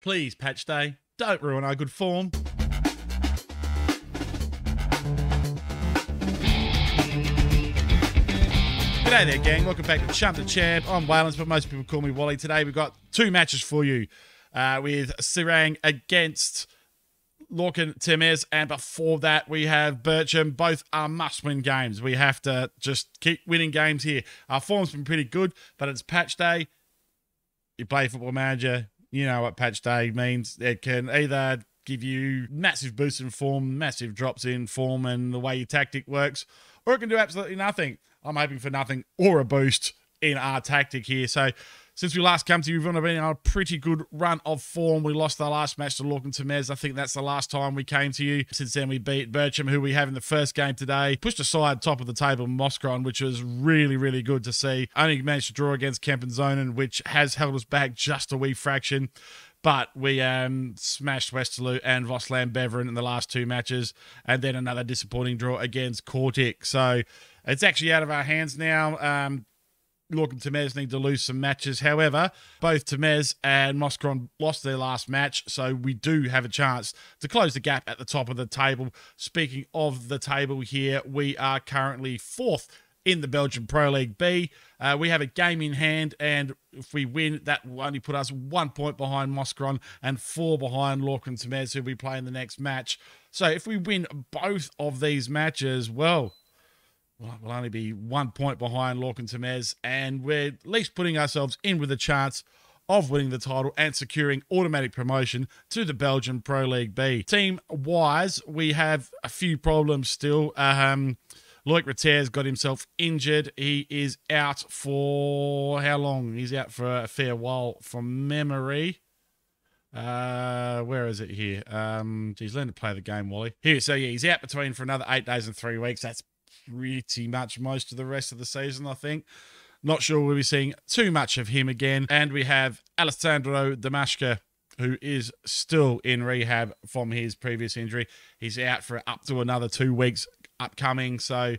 Please, patch day, don't ruin our good form. G'day there, gang. Welcome back to Chump the Champ. I'm Waylens, but most people call me Wally. Today we've got two matches for you with Serang against Lorcan Temez, and before that we have Belgium. Both are must-win games. We have to just keep winning games here. Our form's been pretty good, but it's patch day. You play Football Manager, you know what patch day means. It can either give you massive boosts in form, massive drops in form and the way your tactic works, or it can do absolutely nothing. I'm hoping for nothing or a boost in our tactic here. So since we last come to you, we've been on a pretty good run of form. We lost our last match to Lorcan Temez. I think that's the last time we came to you. Since then, we beat Belgium, who we have in the first game today. Pushed aside top of the table Moskron, which was really, really good to see. Only managed to draw against Kempenzonen, which has held us back just a wee fraction. But we smashed Westerlo and Vosland Beveren in the last two matches. And then another disappointing draw against Kortik. So it's actually out of our hands now. Lorcan Temez need to lose some matches. However, both Temez and Moskron lost their last match, so we do have a chance to close the gap at the top of the table. Speaking of the table here, we are currently fourth in the Belgian Pro League B. We have a game in hand, and if we win, that will only put us 1 point behind Moskron and 4 behind Lorcan Temez, who we play in the next match. So if we win both of these matches, well, we'll only be 1 point behind Lorcan Temez, and we're at least putting ourselves in with a chance of winning the title and securing automatic promotion to the Belgian Pro League B. Team-wise, we have a few problems still. Loic Rater's got himself injured. He is out for how long? He's out for a fair while from memory. Where is it here? Geez, learn to play the game, Wally. Here, so yeah, he's out for another 8 days and 3 weeks. That's pretty much most of the rest of the season, I think. Not sure we'll be seeing too much of him again. And we have Alessandro Damashka, who is still in rehab from his previous injury. He's out for up to another 2 weeks upcoming, so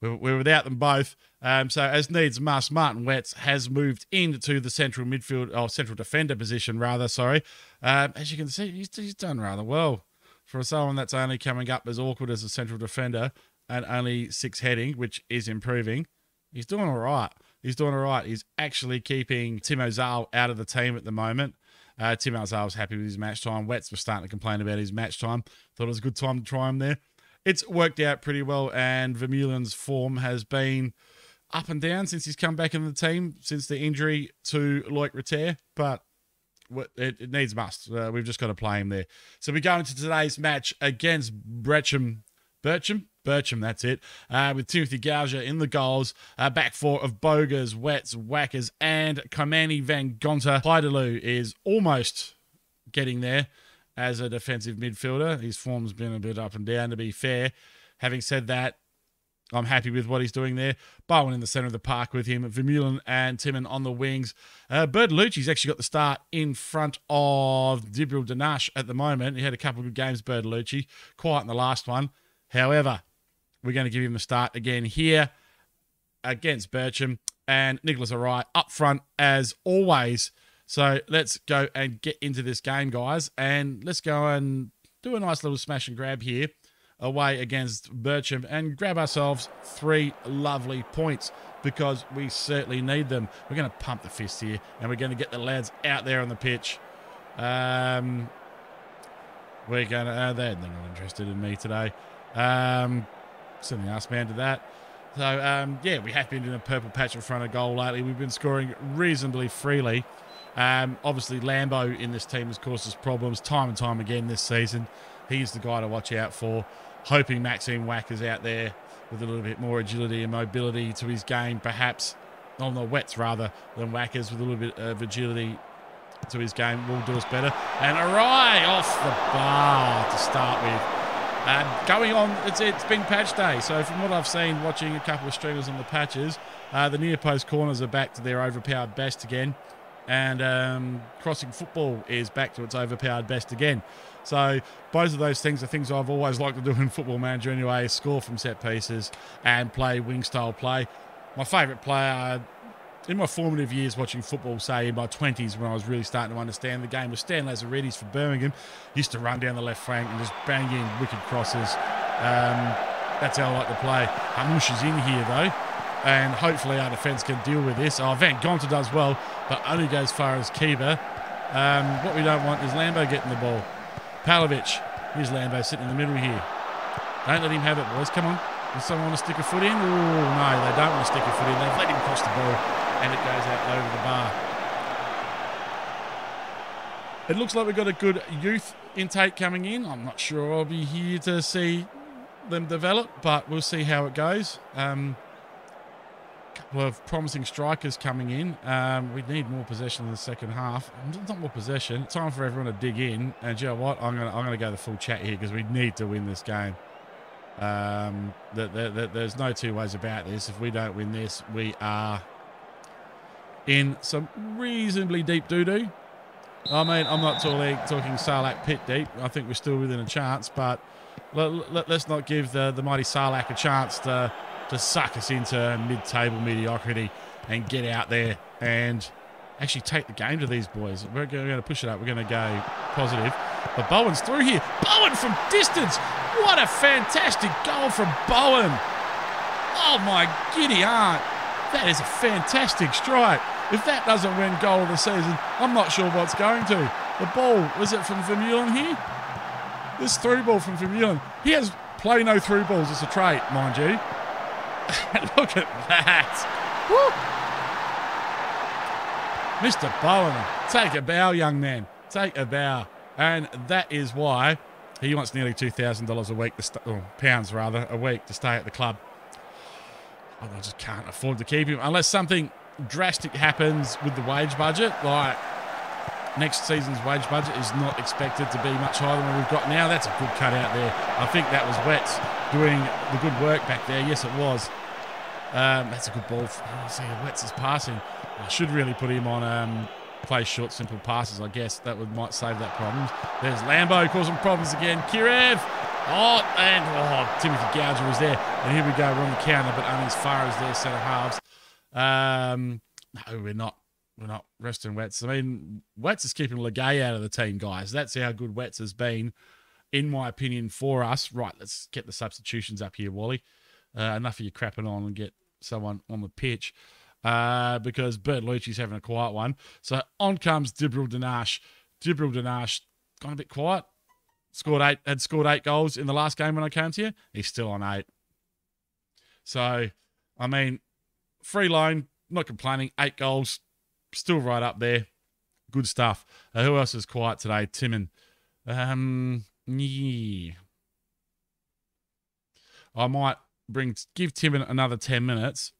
we're without them both. So as needs must, Martin Wetz has moved into the central midfield, or central defender position, rather, sorry. As you can see, he's done rather well. For someone that's only coming up as awkward as a central defender, and only 6 heading, which is improving. He's doing all right. He's doing all right. He's actually keeping Timo Zahl out of the team at the moment. Timo Zahl was happy with his match time. Wetz was starting to complain about his match time. Thought it was a good time to try him there. It's worked out pretty well, and Vermeulen's form has been up and down since he's come back in the team, since the injury to Loic Rater, but it needs must. We've just got to play him there. So we go into today's match against Bercham, that's it. With Timothy Gouger in the goals. Back four of Bogers, Wetz, Whackers, and Komani Van Gonta. Heideloo is almost getting there as a defensive midfielder. His form's been a bit up and down, to be fair. Having said that, I'm happy with what he's doing there. Bowen in the centre of the park with him. Vermeulen and Timon on the wings. Bertolucci's actually got the start in front of Dibril Danash at the moment. He had a couple of good games, Bertolucci. Quiet in the last one. However, we're going to give him a start again here against Bercham. And Nicholas Arai up front as always. So let's go and get into this game, guys. And let's go and do a nice little smash and grab here away against Bercham and grab ourselves 3 lovely points, because we certainly need them. We're going to pump the fist here, and we're going to get the lads out there on the pitch. We're going to... they're not interested in me today. Send the ass man to that. So, yeah, we have been in a purple patch in front of goal lately. We've been scoring reasonably freely. Obviously, Lambo in this team has caused us problems time and time again this season. He's the guy to watch out for. Hoping Maxime Whackers out there with a little bit more agility and mobility to his game, perhaps. Oh, no, Wetz rather than Whackers with a little bit of agility to his game will do us better. And Arai off the bar to start with. Going on, it's been patch day. So from what I've seen, watching a couple of streamers on the patches, the near post corners are back to their overpowered best again. And crossing football is back to its overpowered best again. So both of those things are things I've always liked to do in Football Manager anyway, score from set pieces and play wing style play. My favourite player in my formative years watching football, say in my 20s when I was really starting to understand the game, with Stan Lazaridis for Birmingham, used to run down the left flank and just bang in wicked crosses. That's how I like to play. Hamush is in here though, and hopefully our defence can deal with this. Oh, Van Gonta does well, but only goes far as keeper. What we don't want is Lambo getting the ball. Pavlovic, here's Lambo sitting in the middle here. Don't let him have it, boys. Come on. Does someone want to stick a foot in? Oh, no, they don't want to stick a foot in. They've let him cross the ball, and it goes out over the bar. It looks like we've got a good youth intake coming in. I'm not sure I'll be here to see them develop, but we'll see how it goes. Couple of promising strikers coming in. We need more possession in the second half. Not more possession. Time for everyone to dig in. And you know what? I'm gonna go the full chat here because we need to win this game. There's no two ways about this. If we don't win this, we are in some reasonably deep doo-doo. I mean, I'm not talking Sarlacc pit deep. I think we're still within a chance, but let's not give the mighty Sarlacc a chance to suck us into mid-table mediocrity and get out there and actually take the game to these boys. We're going to push it up. We're going to go positive. But Bowen's through here. Bowen from distance. What a fantastic goal from Bowen. Oh, my giddy aunt. That is a fantastic strike. If that doesn't win goal of the season, I'm not sure what's going to. The ball, was it from Vermeulen here? This through ball from Vermeulen. He has play no through balls as a trait, mind you. Look at that. Woo. Mr. Bowen, take a bow, young man. Take a bow. And that is why he wants nearly $2,000 a week, pounds rather, a week to stay at the club. I just can't afford to keep him unless something drastic happens with the wage budget. Like next season's wage budget is not expected to be much higher than what we've got now. That's a good cut out there. I think that was Wets doing the good work back there. Yes, it was. That's a good ball. See, Wets is passing. I should really put him on play short, simple passes, I guess. That might save that problem. There's Lambo causing problems again. Kirev. Timothy Gouger was there. And here we go. We're on the counter, but only as far as their centre halves. No, we're not. We're not resting Wets. I mean, Wets is keeping Legay out of the team, guys. That's how good Wets has been, in my opinion, for us. Right, let's get the substitutions up here, Wally. Enough of you crapping on and get someone on the pitch. Because Bertolucci's having a quiet one. So on comes Dibril Danash. Dibril Danash gone a bit quiet. Had scored 8 goals in the last game when I came to you. He's still on 8. So, I mean, free loan, not complaining. 8 goals, still right up there. Good stuff. Who else is quiet today? Timon. Yeah. I might give Timon another 10 minutes.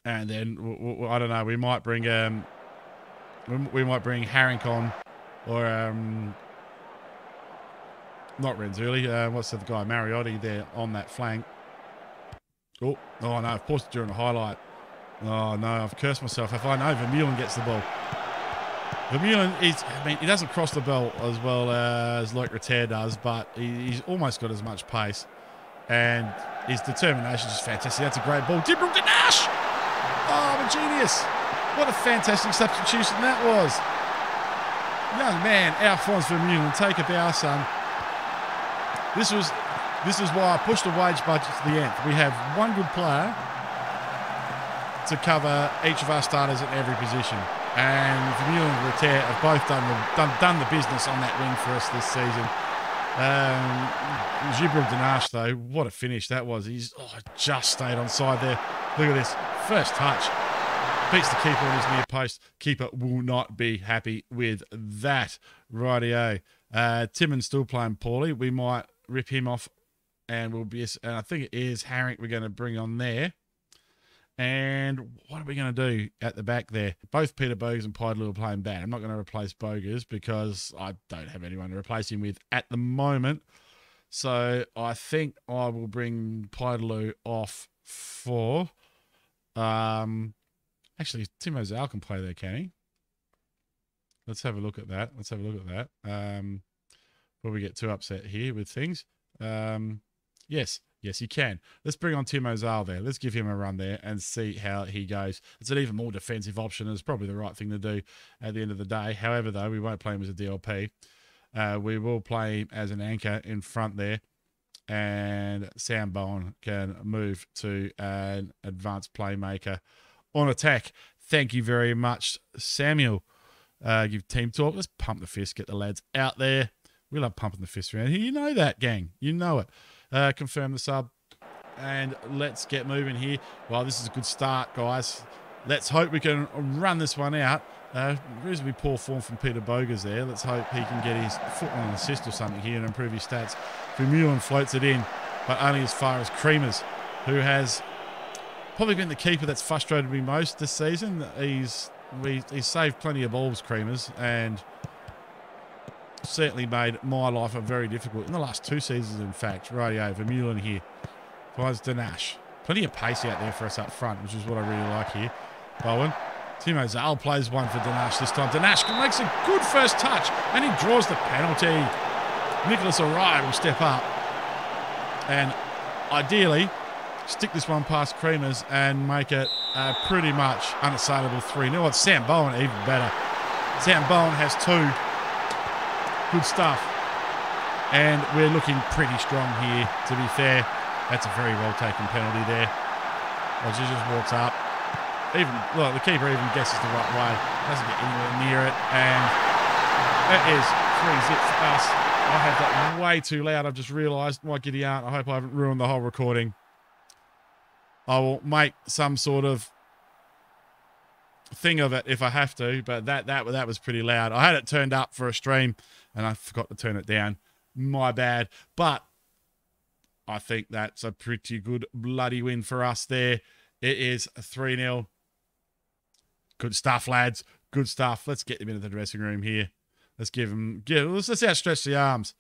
And then, I don't know, we might bring Harrington or not Renzulli. What's the guy? Mariotti there on that flank. Oh no, I've paused it during the highlight. Oh no, I've cursed myself. If I know Vermeulen gets the ball. Vermeulen he doesn't cross the ball as well as like Vitade does, but he's almost got as much pace. And his determination is just fantastic. That's a great ball. Dibril Danash! Oh, I'm a genius. What a fantastic substitution that was. Young man, Alphonse Vermeulen, take a bow, son. This is why I pushed the wage budget to the nth. We have one good player to cover each of our starters at every position. And Vermeulen and Vitade have both done the business on that wing for us this season. Dibril Danash, though, what a finish that was. He's just stayed on side there. Look at this. First touch. Beats the keeper on his near post. Keeper will not be happy with that. Rightio. Timon's still playing poorly. We might rip him off and I think it is Harrington we're going to bring on there. And what are we going to do at the back there? Both Peter Bogus and Pidaloo are playing bad. I'm not going to replace Bogus because I don't have anyone to replace him with at the moment. So I think I will bring Pidaloo off for... actually, Timo Zal can play there, can he? Let's have a look at that. Before we get too upset here with things. Yes, Yes, you can. Let's bring on Timo Zahl there. Let's give him a run there and see how he goes. It's an even more defensive option. It's probably the right thing to do at the end of the day. However, though, we won't play him as a DLP. We will play him as an anchor in front there. And Sam Bowen can move to an advanced playmaker on attack. Thank you very much, Samuel. Give team talk. Let's pump the fist. Get the lads out there. We love pumping the fist around here. You know that, gang. You know it. Confirm the sub. And let's get moving here. Well, this is a good start, guys. Let's hope we can run this one out. Reasonably poor form from Peter Bogers there. Let's hope he can get his foot on an assist or something here and improve his stats. Vermeulen floats it in, but only as far as Creamers, who has probably been the keeper that's frustrated me most this season. He's saved plenty of balls, Creamers, and certainly made my life very difficult in the last 2 seasons, in fact. Rightio, Vermeulen here. Finds Danash. Plenty of pace out there for us up front, which is what I really like here. Bowen. Timo Zahl plays one for Danash this time. Danash makes a good first touch, and he draws the penalty. Nicholas O'Reilly will step up and ideally stick this one past Creamers and make it pretty much unassailable 3-0. It's Sam Bowen even better. Sam Bowen has 2. Good stuff. And we're looking pretty strong here, to be fair. That's a very well taken penalty there. Well, she just walks up. Well, the keeper even guesses the right way. Doesn't get anywhere near it. And that is 3-0 for us. I had that way too loud. I've just realised, my giddy aunt, I hope I haven't ruined the whole recording. I will make some sort of thing of it if I have to, but that was pretty loud. I had it turned up for a stream, and I forgot to turn it down. My bad. But I think that's a pretty good bloody win for us there. It is 3-0. Good stuff, lads. Good stuff. Let's get them into the dressing room here. Let's let's outstretch the arms.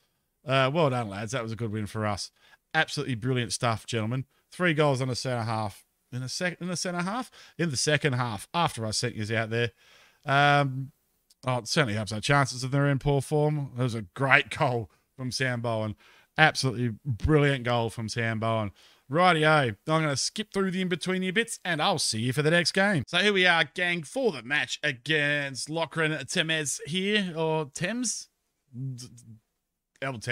Well done, lads. That was a good win for us. Absolutely brilliant stuff, gentlemen. 3 goals on the centre half. In the second half, after I sent you out there. It certainly helps our chances if they're in poor form. It was a great goal from Sam Bowen. Absolutely brilliant goal from Sam Bowen. Rightio, I'm going to skip through the in-between bits, and I'll see you for the next game. So here we are, gang, for the match against Lachlan Temez here, or Thames? LT.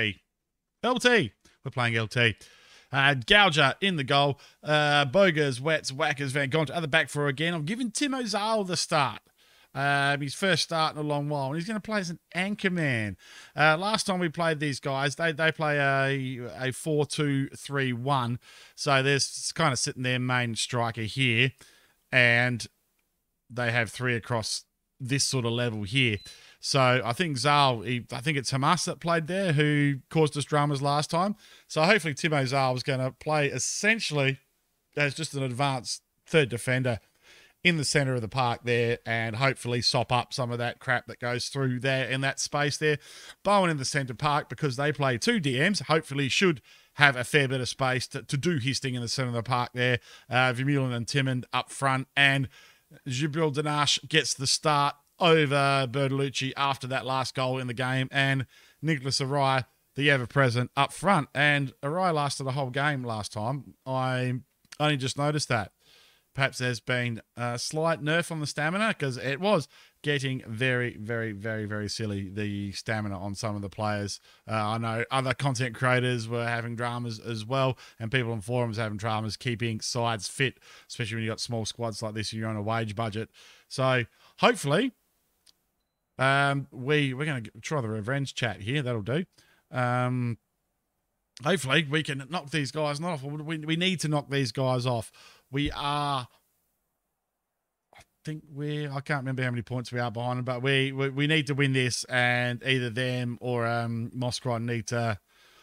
We're playing LT. Gouger in the goal. Bogers, Wets, Whackers, Van Gont at the back for again. I'm giving Timo Zahl the start. His first start in a long while, and he's going to play as an anchor man. Last time we played these guys, they play a 4-2-3-1, so there's kind of sitting their main striker here, and they have 3 across this sort of level here. So I think Zahl, I think it's Hamas that played there who caused us dramas last time. So hopefully Timo Zahl was going to play essentially as just an advanced third defender in the centre of the park there, and hopefully sop up some of that crap that goes through there in that space there. Bowen in the centre park, because they play 2 DMs, hopefully should have a fair bit of space to do his thing in the centre of the park there. Vermeulen and Timmond up front, and Gibril Danash gets the start over Bertolucci after that last goal in the game, and Nicholas Arai, the ever-present, up front. And Arai lasted the whole game last time. I only just noticed that. Perhaps there's been a slight nerf on the stamina, because it was getting very, very, very, very silly, the stamina on some of the players. I know other content creators were having dramas as well, and people on forums having dramas keeping sides fit, especially when you've got small squads like this and you're on a wage budget. So hopefully we're going to try the revenge chat here. That'll do. Hopefully we can knock these guys off. We need to knock these guys off. I can't remember how many points we are behind them, but we need to win this, and either them or Moskron need to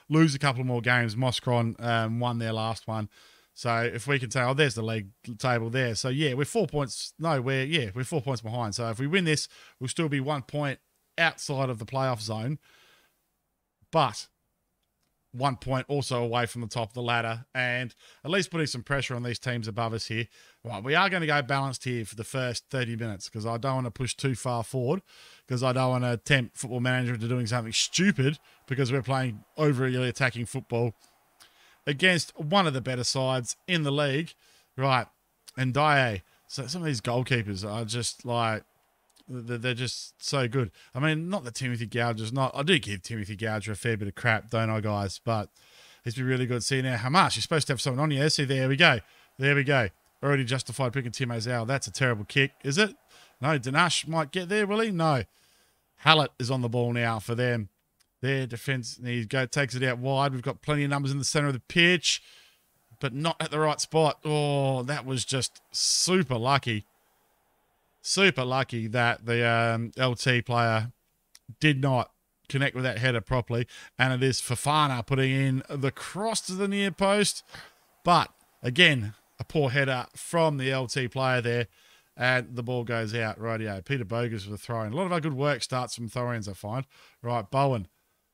lose a couple more games. Moskron won their last one. So if we can say, oh, there's the league table there. So yeah, we're 4 points. No, we're 4 points behind. So if we win this, we'll still be 1 point outside of the playoff zone, but 1 point also away from the top of the ladder, and at least putting some pressure on these teams above us here. Right, we are going to go balanced here for the first 30 minutes, because I don't want to push too far forward, because I don't want to tempt Football Manager into doing something stupid, because we're playing overly attacking football. against one of the better sides in the league. Right. And Dye. So some of these goalkeepers are just like, they're just so good. I mean, not that Timothy Gouger's not. I do give Timothy Gouger a fair bit of crap, don't I, guys? But he's been really good. See now, Hamas, you're supposed to have someone on you. See, there we go. There we go. Already justified picking Tim Ozal. That's a terrible kick, is it? No, Danash might get there, will he? No. Hallett is on the ball now for them. Their defence, takes it out wide. We've got plenty of numbers in the centre of the pitch, but not at the right spot. Oh, that was just super lucky. Super lucky that the LT player did not connect with that header properly. And it is Fofana putting in the cross to the near post. But, again, a poor header from the LT player there. And the ball goes out. Rightio. Peter Bogus with a throw-in. A lot of our good work starts from throw-ins, I find. Right, Bowen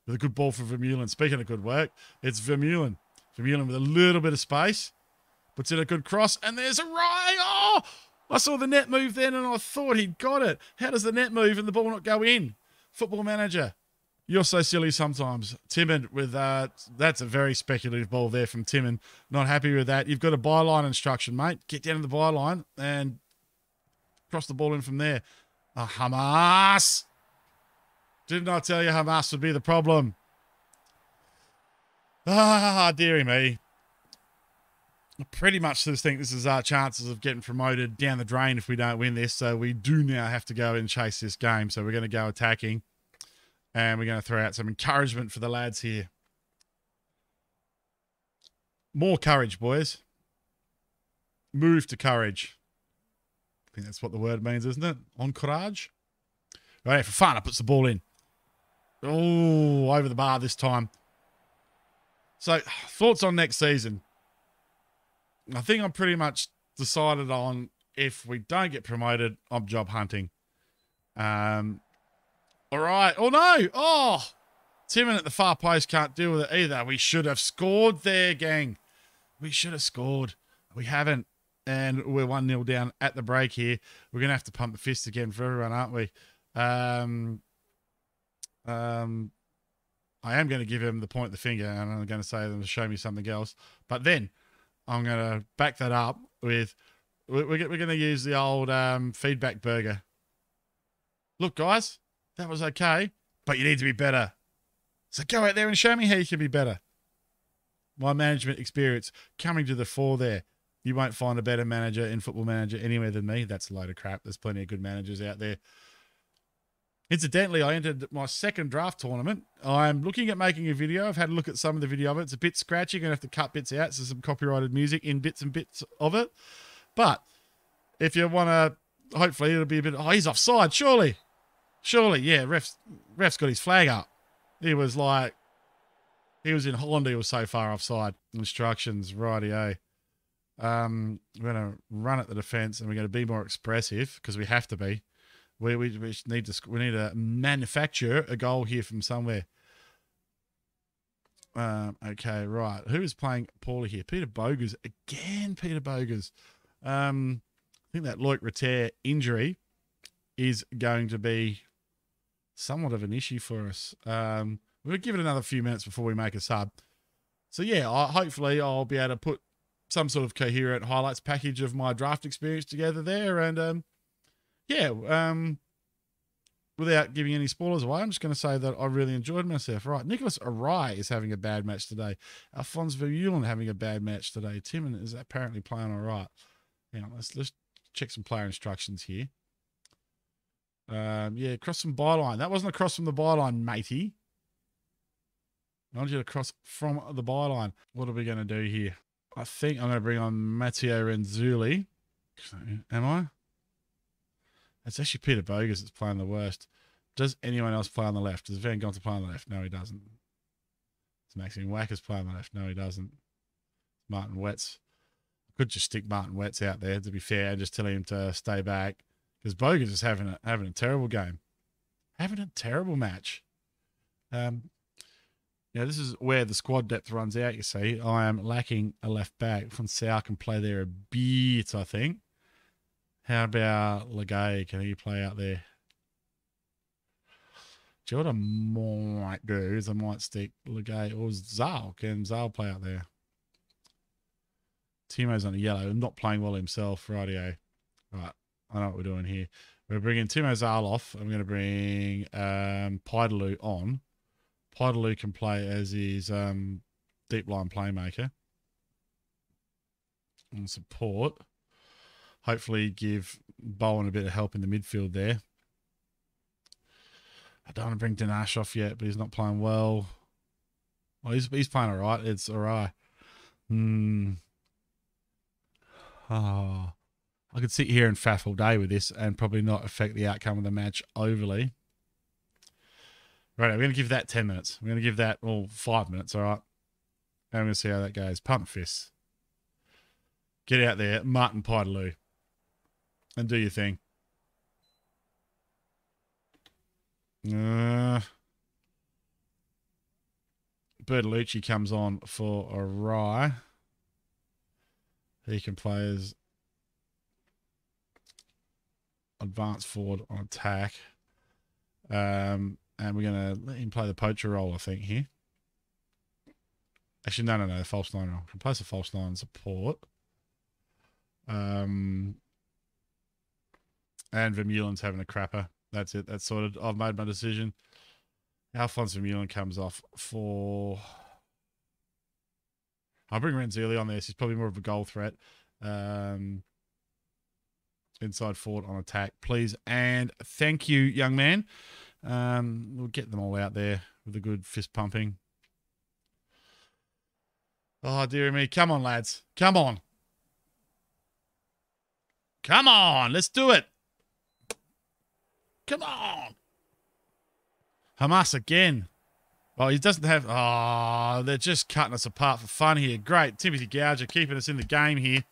with a good ball for Vermeulen. Speaking of good work, it's Vermeulen. Vermeulen with a little bit of space. Puts in a good cross. And there's a right. Oh! I saw the net move then and I thought he'd got it. How does the net move and the ball not go in? Football Manager. You're so silly sometimes. Timon with that's a very speculative ball there from Timon. Not happy with that. You've got a byline instruction, mate. Get down to the byline and cross the ball in from there. Oh, Hamas. Didn't I tell you Hamas would be the problem? Ah, dearie me. I pretty much just think this is our chances of getting promoted down the drain if we don't win this. So we do now have to go and chase this game. So we're going to go attacking. And we're going to throw out some encouragement for the lads here. More courage, boys. Move to courage. I think that's what the word means, isn't it? Encourage. Right, Fofana puts the ball in. Oh, over the bar this time. So, thoughts on next season? I think I'm pretty much decided on if we don't get promoted, I'm job hunting. All right. Oh, no. Oh, Timon at the far post can't deal with it either. We should have scored there, gang. We should have scored. We haven't. And we're 1-0 down at the break here. We're going to have to pump the fist again for everyone, aren't we? I am going to give him the point of the finger, and I'm going to say them to show me something else. But then I'm going to back that up with we're going to use the old feedback burger. Look, guys, that was okay, but you need to be better. So go out there and show me how you can be better. My management experience coming to the fore there. You won't find a better manager in Football Manager anywhere than me. That's a load of crap. There's plenty of good managers out there. Incidentally, I entered my second draft tournament. I'm looking at making a video. I've had a look at some of the video of it. It's a bit scratchy. I'm going to have to cut bits out. So some copyrighted music in bits and bits of it. But if you want to, hopefully it'll be a bit... Oh, he's offside, surely. Surely, yeah. Ref's got his flag up. He was like... He was in Holland. He was so far offside. Instructions, rightio. We're going to run at the defence and we're going to be more expressive because we have to be. We need to manufacture a goal here from somewhere. Okay, right. Who is playing poorly here? Peter Bogus. Again, Peter Bogus. I think that Loic Rater injury is going to be somewhat of an issue for us. We'll give it another few minutes before we make a sub. So, yeah, hopefully I'll be able to put some sort of coherent highlights package of my draft experience together there. And, without giving any spoilers away, I'm just going to say that I really enjoyed myself. Right, Nicholas Arai is having a bad match today. Alphonse Vermeulen having a bad match today. Timon is apparently playing all right. Hang on, let's check some player instructions here. Cross from byline. That wasn't a cross from the byline, matey. I want you to cross from the byline. What are we going to do here? I think I'm going to bring on Matteo Renzulli. Am I? It's actually Peter Bogus that's playing the worst. Does anyone else play on the left? Does Van Gonta play on the left? No, he doesn't. Does Maxime Wackers play on the left? No, he doesn't. Martin Wetz. I could just stick Martin Wetz out there, to be fair, and just tell him to stay back. Because Bogus is having a terrible game. Having a terrible match. This is where the squad depth runs out, you see. I am lacking a left back. Fonsau can play there a bit, I think. How about Legay? Can he play out there? Do you know what I might do is I might stick Legay or Zal. Can Zal play out there? Timo's on a yellow. Not playing well himself. Rightio. Right. I know what we're doing here. We're bringing Timo Zal off. I'm going to bring Pidaloo on. Pidaloo can play as his deep line playmaker. And support. Hopefully give Bowen a bit of help in the midfield there. I don't want to bring Dinash off yet, but he's not playing well. Well, he's playing all right. It's all right. Oh, I could sit here and faff all day with this and probably not affect the outcome of the match overly. Right, we're going to give that 10 minutes. We're going to give that 5 minutes, all right? And we're going to see how that goes. Pump fists. Get out there, Martin Pidaloo, and do your thing. Bertolucci comes on for a rye. He can play as advanced forward on attack. And we're going to let him play the poacher role, I think, here. Actually, no, the false nine role. Can play as a false nine support. And Vermeulen's having a crapper. That's it. That's sorted. I've made my decision. Alphonse Vermeulen comes off for... I'll bring Renzilli on there. He's probably more of a goal threat. Inside forward on attack, please. And thank you, young man. We'll get them all out there with a good fist pumping. Oh, dear me. Come on, lads. Come on. Come on. Let's do it. Come on. Hamas again. Oh, he doesn't have... Oh, they're just cutting us apart for fun here. Great. Timothy Gouger keeping us in the game here.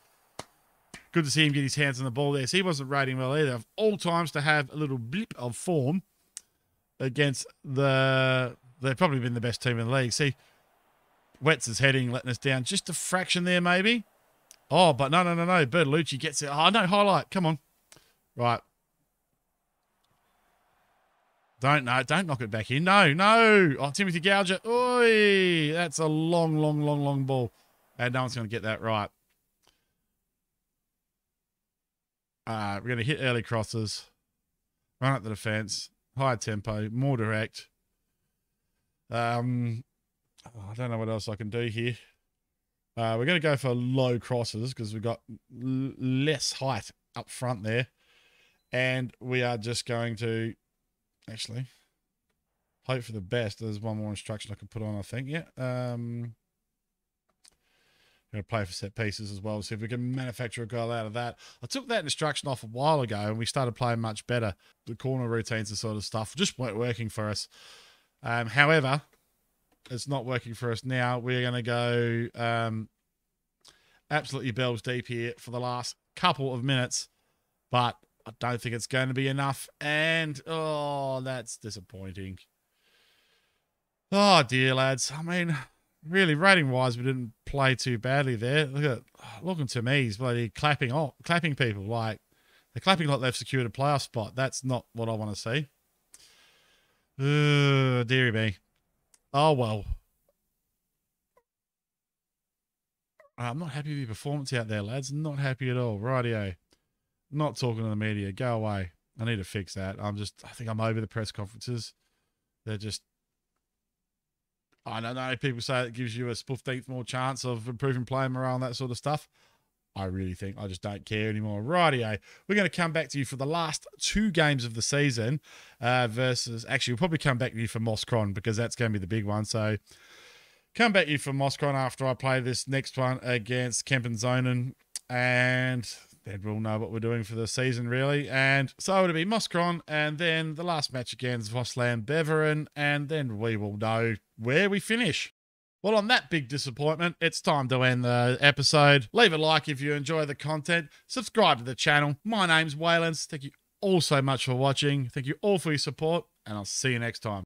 Good to see him get his hands on the ball there. So he wasn't rating well either. Of all times to have a little blip of form against the... They've probably been the best team in the league. See, Wetz is heading, letting us down just a fraction there maybe. Oh, but no. Bertolucci gets it. Oh, no, highlight. Come on. Right. Don't knock it back in. No. Oh, Timothy Gouger. Oi, that's a long ball. And no one's going to get that right. We're going to hit early crosses. Run up the defense. Higher tempo. More direct. I don't know what else I can do here. We're going to go for low crosses because we've got less height up front there. And we are just going to... Actually, hope for the best. There's one more instruction I can put on, I think. Yeah. Going to play for set pieces as well. See if we can manufacture a goal out of that. I took that instruction off a while ago and we started playing much better. The corner routines and sort of stuff just weren't working for us. However, it's not working for us now. We're going to go absolutely bells deep here for the last couple of minutes. But I don't think it's going to be enough. And, oh, that's disappointing. Oh, dear, lads. I mean, really, rating-wise, we didn't play too badly there. Looking to me, he's bloody clapping people. Like, they're clapping like they've secured a playoff spot. That's not what I want to see. Dearie me. Oh, well. I'm not happy with your performance out there, lads. Not happy at all. Rightio. Not talking to the media. Go away. I need to fix that. I think I'm over the press conferences. They're just... I don't know. People say it gives you a 15th more chance of improving player morale and that sort of stuff. I really think I just don't care anymore. Rightio. We're going to come back to you for the last 2 games of the season versus... Actually, we'll probably come back to you for Moskron because that's going to be the big one. So, come back to you for Moskron after I play this next one against Kempenzonen. And... then we'll know what we're doing for the season, really. And so it'll be Moskron, and then the last match against Vosland Beveren, and then we will know where we finish. Well, on that big disappointment, it's time to end the episode. Leave a like if you enjoy the content. Subscribe to the channel. My name's Waylens. Thank you all so much for watching. Thank you all for your support, and I'll see you next time.